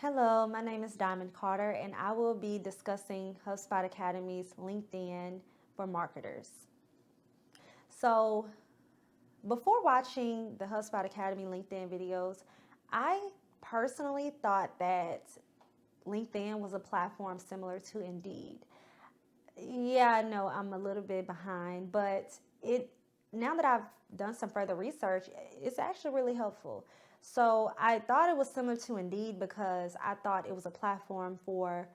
Hello, my name is Diamond Carter, and I will be discussing HubSpot Academy's LinkedIn for marketers. So, before watching the HubSpot Academy LinkedIn videos, I personally thought that LinkedIn was a platform similar to Indeed. Yeah, I know I'm a little bit behind, but it now that I've done some further research, it's actually really helpful. So I thought it was similar to Indeed because I thought it was a platform for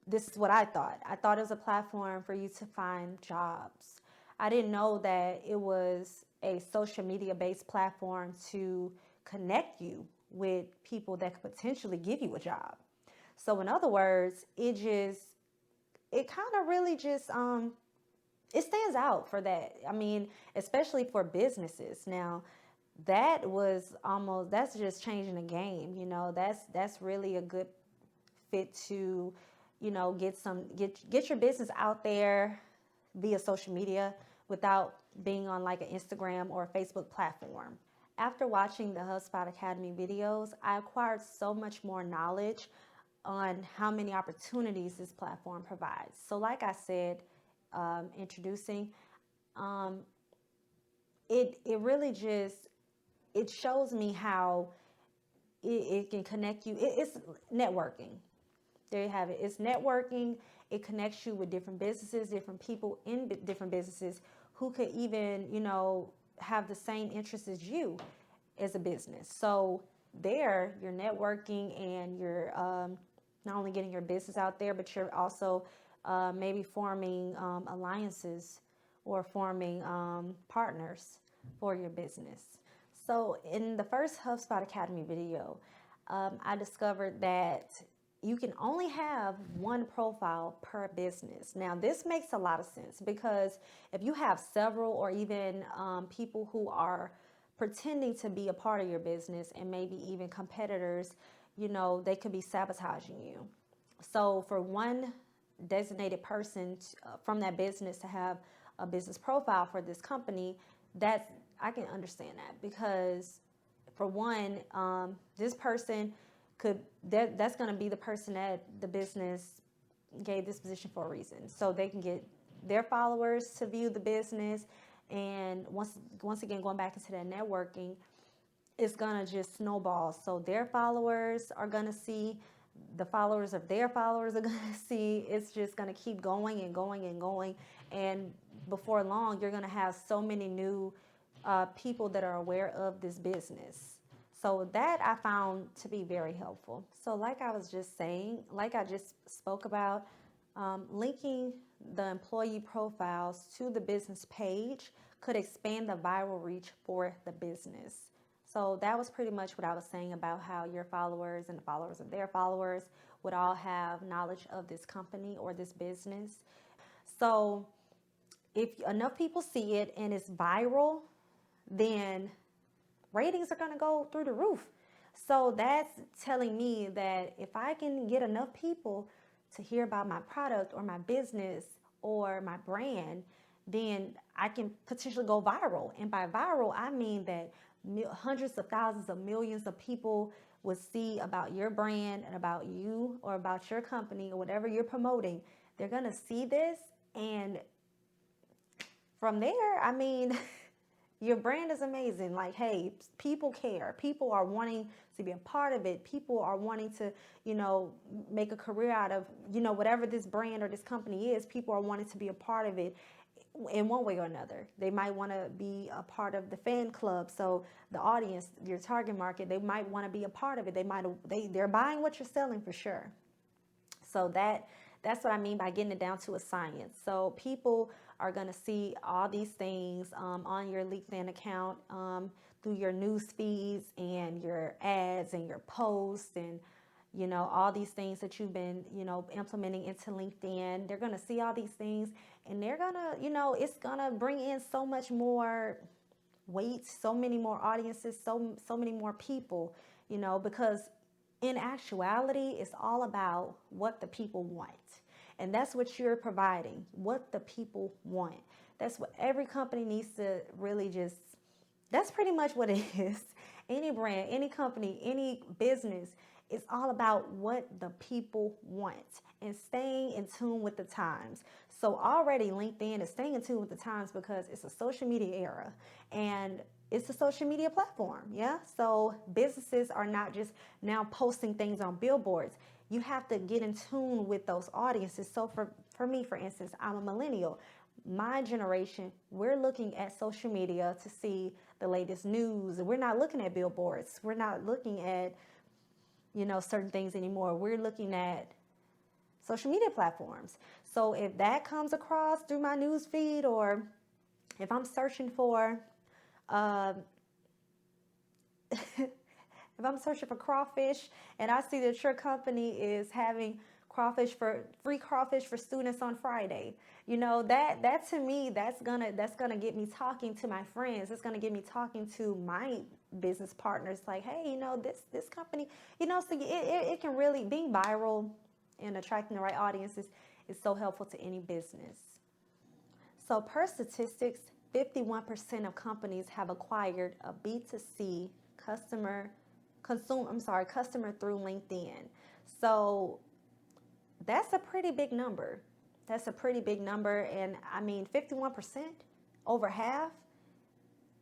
this is what I thought. I thought it was a platform for you to find jobs. I didn't know that it was a social media based platform to connect you with people that could potentially give you a job. So in other words, it kind of really just it stands out for that. I mean, especially for businesses. Now, that's just changing the game. That's really a good fit to, get your business out there via social media without being on like an Instagram or a Facebook platform. After watching the HubSpot Academy videos, I acquired so much more knowledge on how many opportunities this platform provides. So, like I said, introducing, um, it really just it shows me how it can connect you. It's networking. There you have it. It's networking. It connects you with different businesses, different people in different businesses who could even, have the same interests as you as a business. So there, you're networking and you're not only getting your business out there, but you're also maybe forming alliances or forming partners for your business. So in the first HubSpot Academy video, I discovered that you can only have one profile per business. Now, this makes a lot of sense because if you have several or even people who are pretending to be a part of your business and maybe even competitors, they could be sabotaging you. So, for one designated person from that business to have a business profile for this company, that's I can understand that because for one, this person that's going to be the person that the business gave this position for a reason, so they can get their followers to view the business, and once again going back into that networking, it's gonna just snowball. So their followers are gonna see, the followers of their followers are gonna see. It's just gonna keep going and going and going, and before long, you're gonna have so many new people that are aware of this business. So that I found to be very helpful. So like I was just saying, like I just spoke about, linking the employee profiles to the business page could expand the viral reach for the business. So that was pretty much what I was saying about how your followers and the followers of their followers would all have knowledge of this company or this business. So if enough people see it and it's viral, then ratings are going to go through the roof. So that's telling me that if I can get enough people to hear about my product or my business or my brand, then I can potentially go viral. And by viral, I mean that hundreds of thousands of millions of people would see about your brand and about you or about your company or whatever you're promoting. They're going to see this, and from there, I mean, your brand is amazing. Like, hey, people care. People are wanting to be a part of it. People are wanting to, make a career out of, whatever this brand or this company is. People are wanting to be a part of it in one way or another. They might want to be a part of the fan club. So the audience, your target market, they might want to be a part of it. They're buying what you're selling for sure. So that's what I mean by getting it down to a science. So people are going to see all these things on your LinkedIn account through your news feeds and your ads and your posts and all these things that you've been implementing into LinkedIn. They're going to see all these things, and they're going to it's going to bring in so much more weight, so many more audiences, so many more people, because in actuality, it's all about what the people want. And that's what you're providing, what the people want. That's what every company needs to really just, that's pretty much what it is. Any brand, any company, any business, It's all about what the people want and staying in tune with the times. So already LinkedIn is staying in tune with the times because it's a social media era and it's a social media platform. Yeah. So businesses are not just now posting things on billboards. You have to get in tune with those audiences. So for me, for instance, I'm a millennial. My generation, we're looking at social media to see the latest news. We're not looking at billboards. We're not looking at, certain things anymore. We're looking at social media platforms. So if that comes across through my news feed, or if I'm searching for, uh, if I'm searching for crawfish and I see that your company is having free crawfish for students on Friday, that to me, that's gonna get me talking to my friends. It's gonna get me talking to my business partners like, hey, this company, so it can really, being viral and attracting the right audiences is so helpful to any business. So per statistics, 51% of companies have acquired a B2C customer through LinkedIn. So that's a pretty big number. That's a pretty big number. And I mean, 51%, over half.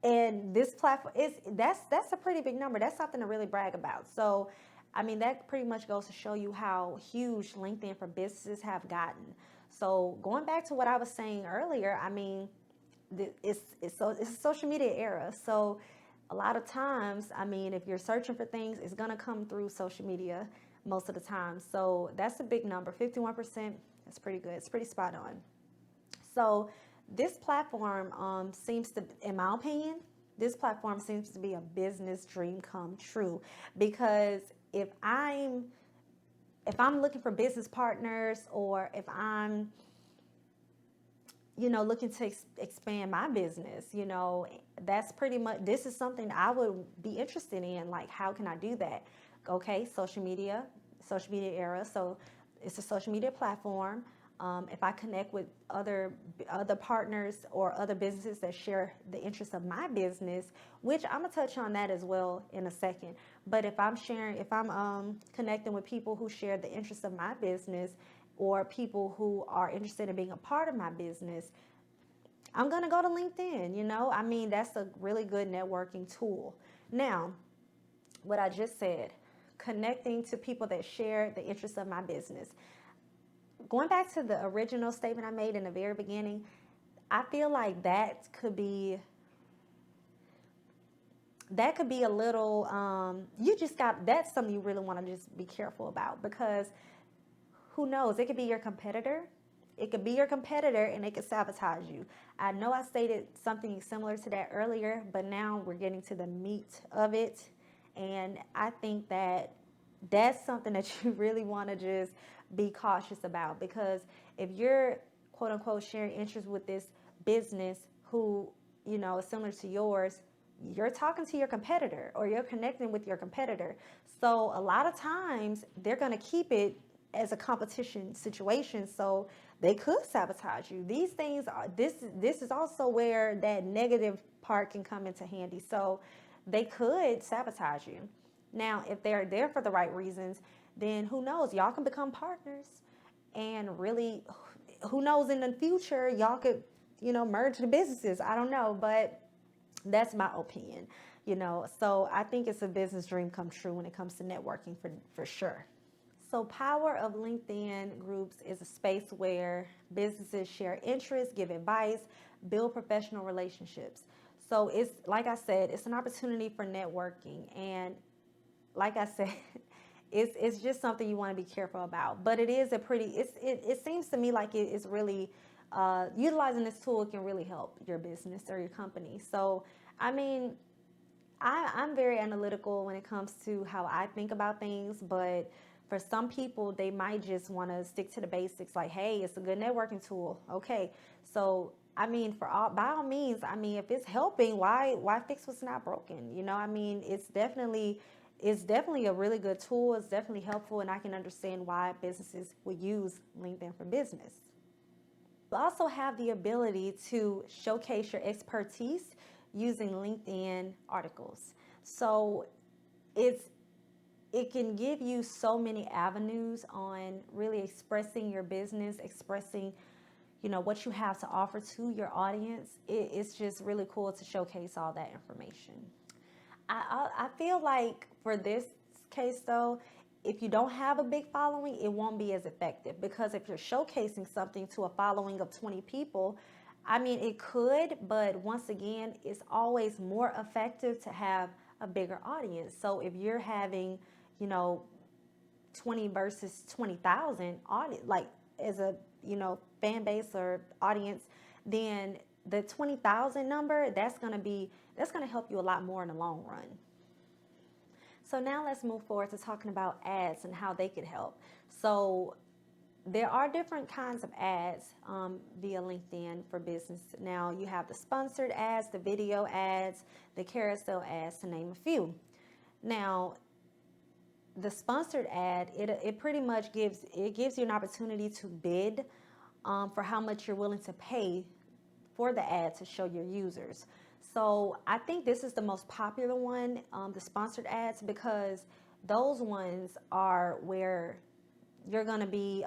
And this platform that's a pretty big number. That's something to really brag about. So, I mean, that pretty much goes to show you how huge LinkedIn for businesses have gotten. So going back to what I was saying earlier, I mean, it's a social media era. So a lot of times, I mean, if you're searching for things, it's gonna come through social media most of the time. So that's a big number. 51%, that's pretty good. It's pretty spot on. So this platform seems to, in my opinion, this platform seems to be a business dream come true, because if I'm looking for business partners, or if I'm looking to expand my business, that's pretty much, this is something I would be interested in. Like, how can I do that? Okay, social media era. So it's a social media platform. If I connect with other partners or other businesses that share the interests of my business, which I'm gonna touch on that as well in a second. But if I'm connecting with people who share the interests of my business, or people who are interested in being a part of my business, I'm gonna go to LinkedIn. I mean, that's a really good networking tool. Now, what I just said, connecting to people that share the interests of my business. Going back to the original statement I made in the very beginning, I feel like that could be a little, that's something you really want to just be careful about, because who knows, it could be your competitor. It could be your competitor and it could sabotage you. I know I stated something similar to that earlier, but now we're getting to the meat of it. And I think that that's something that you really want to just be cautious about, because if you're quote unquote sharing interest with this business who, is similar to yours, you're talking to your competitor, or you're connecting with your competitor. So a lot of times they're going to keep it as a competition situation, so they could sabotage you. These things are, this is also where that negative part can come into handy. So they could sabotage you. Now, if they're there for the right reasons, then who knows? Y'all can become partners, and really, who knows, in the future, y'all could, merge the businesses. I don't know, but that's my opinion, So I think it's a business dream come true when it comes to networking, for sure. So power of LinkedIn groups is a space where businesses share interests, give advice, build professional relationships. So it's, like I said, it's an opportunity for networking. And like I said, it's just something you want to be careful about. But it is it seems to me like it is really, utilizing this tool can really help your business or your company. So, I mean, I'm very analytical when it comes to how I think about things, but for some people, they might just want to stick to the basics, like, hey, it's a good networking tool. Okay. So, I mean, by all means, I mean, if it's helping, why fix what's not broken? I mean, it's definitely a really good tool. It's definitely helpful, and I can understand why businesses would use LinkedIn for Business. You also have the ability to showcase your expertise using LinkedIn articles. So it's it can give you so many avenues on really expressing your business, expressing, what you have to offer to your audience. It's just really cool to showcase all that information. I feel like for this case though, if you don't have a big following, it won't be as effective, because if you're showcasing something to a following of 20 people, I mean, it could, but once again, it's always more effective to have a bigger audience. So if you're having, you know, 20 versus 20,000 audience, like as a, fan base or audience, then the 20,000 number, that's going to help you a lot more in the long run. So now let's move forward to talking about ads and how they could help. So there are different kinds of ads via LinkedIn for business. Now you have the sponsored ads, the video ads, the carousel ads, to name a few. Now, the sponsored ad, it pretty much gives you an opportunity to bid for how much you're willing to pay for the ad to show your users. So I think this is the most popular one, the sponsored ads, because those ones are where you're going to be,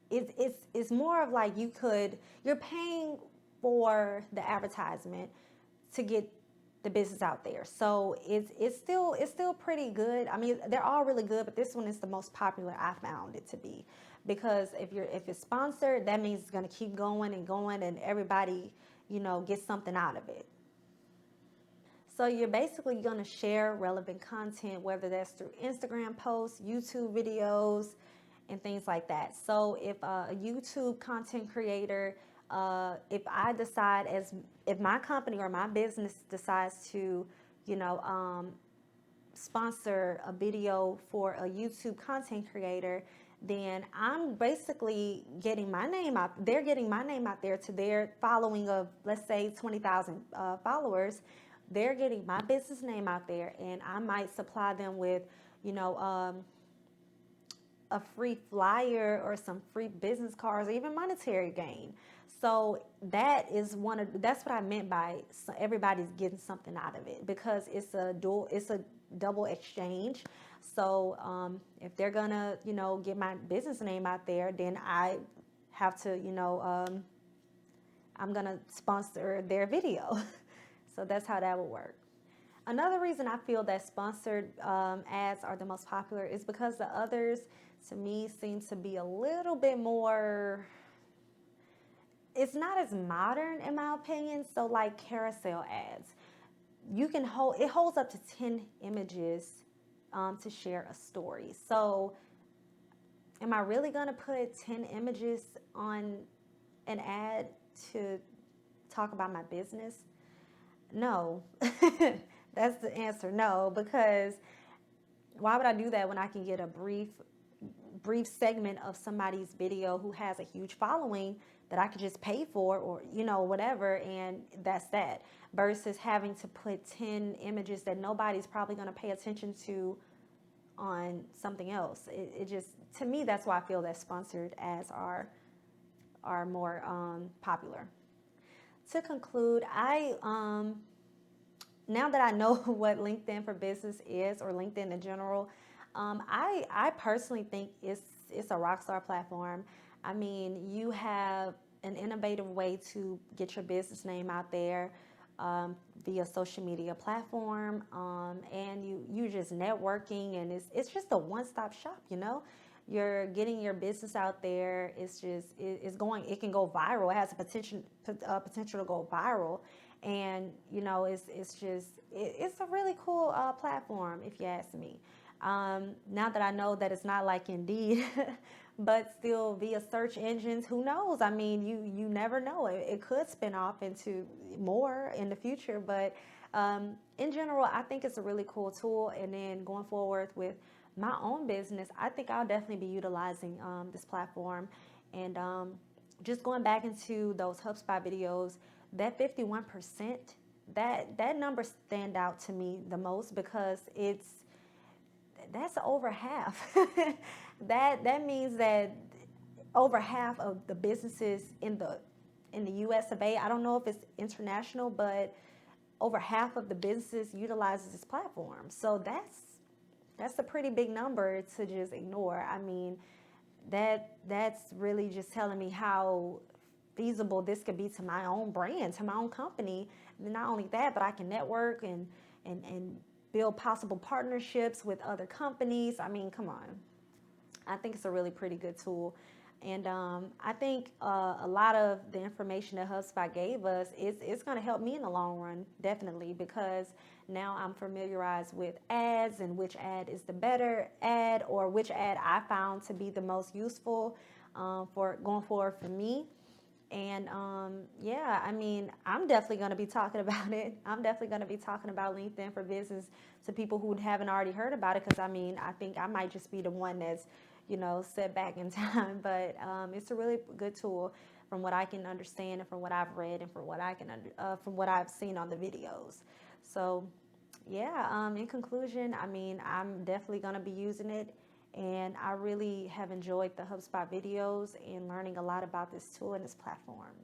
it's more of like you're paying for the advertisement to get the business out there. So it's still pretty good. I mean, they're all really good, but this one is the most popular I found it to be, because if it's sponsored, that means it's going to keep going and going, and everybody, gets something out of it. So you're basically going to share relevant content, whether that's through Instagram posts, YouTube videos, and things like that. So if a YouTube content creator, if my company or my business decides to, sponsor a video for a YouTube content creator, then I'm basically getting my name out. They're getting my name out there to their following of, let's say, 20,000 followers. They're getting my business name out there, and I might supply them with, a free flyer or some free business cards, or even monetary gain. So that's what I meant by everybody's getting something out of it, because it's a double exchange. So if they're gonna, get my business name out there, then I have to, I'm gonna sponsor their video. So that's how that will work. Another reason I feel that sponsored ads are the most popular is because the others, to me, seem to be a little bit more, it's not as modern in my opinion. So like carousel ads, it holds up to 10 images to share a story. So am I really gonna put 10 images on an ad to talk about my business? No. That's the answer, no, because why would I do that when I can get a brief segment of somebody's video who has a huge following that I could just pay for, or whatever, and that's that, versus having to put 10 images that nobody's probably going to pay attention to on something else. It just, to me, that's why I feel that sponsored ads are more popular. To conclude, now that I know what LinkedIn for Business is, or LinkedIn in general, I personally think it's a rockstar platform. I mean, you have an innovative way to get your business name out there via social media platform, and you're just networking, and it's just a one-stop shop. You're getting your business out there. It can go viral. It has a potential to go viral. And it's a really cool platform, if you ask me. Now that I know that it's not like Indeed, but still via search engines, who knows? I mean, you never know. It could spin off into more in the future, but in general, I think it's a really cool tool. And then going forward with my own business, I think I'll definitely be utilizing this platform. And just going back into those HubSpot videos, that 51%, that number stand out to me the most, because that's over half. That means that over half of the businesses in the US of A, I don't know if it's international, but over half of the businesses utilizes this platform. So That's a pretty big number to just ignore. I mean, that's really just telling me how feasible this could be to my own brand, to my own company. And not only that, but I can network and build possible partnerships with other companies. I mean, come on. I think it's a really pretty good tool. And I think a lot of the information that HubSpot gave us is going to help me in the long run, definitely, because now I'm familiarized with ads and which ad is the better ad, or which ad I found to be the most useful for going forward for me. And yeah, I mean, I'm definitely going to be talking about it. I'm definitely going to be talking about LinkedIn for Business to people who haven't already heard about it, because I mean, I think I might just be the one that's, set back in time. But it's a really good tool from what I can understand and from what I've read and from what from what I've seen on the videos. So yeah, in conclusion, I mean, I'm definitely going to be using it. And I really have enjoyed the HubSpot videos and learning a lot about this tool and this platform.